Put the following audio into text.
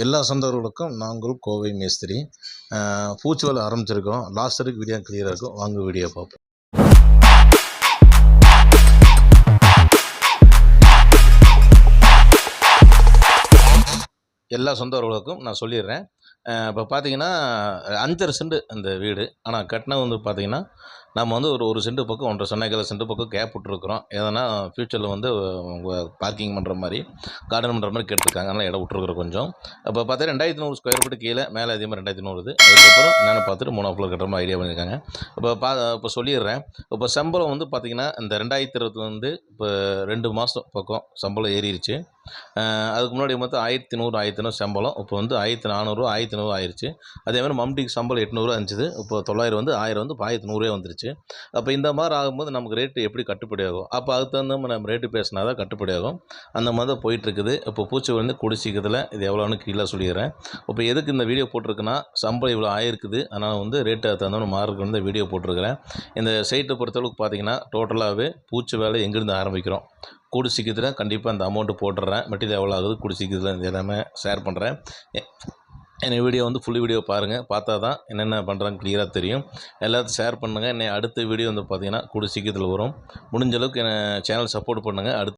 எல்லா சொந்தங்களுக்கும் நாங்கள் கோவை மேஸ்திரி. பூச்சி வேலை ஆரம்பிச்சிருக்கோம். லாஸ்ட் வரைக்கும் வீடியோ கிளியராக இருக்கும். வாங்க வீடியோ பார்ப்போம். எல்லா சொந்தவர்களுக்கும் நான் சொல்லிடுறேன். இப்போ பார்த்தீங்கன்னா 5.5 சென்ட் அந்த வீடு. ஆனால் கட்டினது வந்து பார்த்தீங்கன்னா நம்ம வந்து ஒரு சென்ட் பக்கம் 1.5 சென்ட் பக்கம் கேப் விட்ருக்குறோம். எதனா ஃப்யூச்சரில் வந்து பார்க்கிங் பண்ணுற மாதிரி கார்டன் பண்ணுற மாதிரி கேட்டிருக்காங்க. அதனால் இடம் விட்ருக்குறோம் கொஞ்சம். அப்போ பார்த்தீங்கன்னா 2100 ஸ்கொயர் ஃபீட்டு கீழே, மேலே அதே மாதிரி 2100. அதுக்கப்புறம் என்னென்னு பார்த்துட்டு 3 ஃப்ளோர் கட்டுற மாதிரி ஐடியா பண்ணியிருக்காங்க. இப்போ சொல்லிடுறேன். இப்போ சம்பளம் வந்து பார்த்தீங்கன்னா இந்த 2020 வந்து இப்போ 2 மாதம் பக்கம் சம்பளம் ஏறிடுச்சு. அதுக்கு முன்னாடி மொத்தம் 1100 1100 சம்பளம். இப்போ வந்து 1400 1500 ஆயிடுச்சு. அதேமாதிரி மம்டிக்கு சம்பளம் 800 இருந்துச்சு. இப்போ 900 வந்து 1000 வந்து இப்போ 1500 வந்துருச்சு. அப்போ இந்த மாதிரி ஆகும்போது நமக்கு ரேட்டு எப்படி கட்டுப்படி ஆகும்? அப்போ அதுக்கு தகுந்த மாதிரி நம்ம ரேட்டு பேசினா தான் கட்டுப்படி ஆகும். அந்த மாதிரி தான் போயிட்டுருக்குது. இப்போ பூச்சி வந்து குடிச்சிக்கிறதுல இது எவ்வளோன்னு கீழே சொல்லிடுறேன். இப்போ எதுக்கு இந்த வீடியோ போட்டிருக்குன்னா, சம்பளம் இவ்வளோ ஆயிருக்குது, அதனால் வந்து ரேட்டு அது தகுந்த மாதிரி மாறுக்குன்னு இந்த வீடியோ போட்டிருக்கிறேன். இந்த சைட்டை பொறுத்தளவுக்கு பார்த்தீங்கன்னா டோட்டலாகவே பூச்சி வேலை எங்கேருந்து ஆரம்பிக்கிறோம், கூடி சீக்கிரத்தில் கண்டிப்பாக அந்த அமௌண்ட்டு போட்டுடுறேன். மெட்டீரியல் எவ்வளோ ஆகுது கூடி சீக்கிரத்தில் எல்லாமே ஷேர் பண்ணுறேன். என்னை வீடியோ வந்து ஃபுல் வீடியோ பாருங்கள். பார்த்தா தான் என்னென்ன பண்ணுறாங்க கிளியராக தெரியும். எல்லாத்தையும் ஷேர் பண்ணுங்கள். அடுத்த வீடியோ வந்து பார்த்தீங்கன்னா கூடி சீக்கிரத்தில் வரும். முடிஞ்ச அளவுக்கு சேனல் சப்போர்ட் பண்ணுங்கள். அடுத்து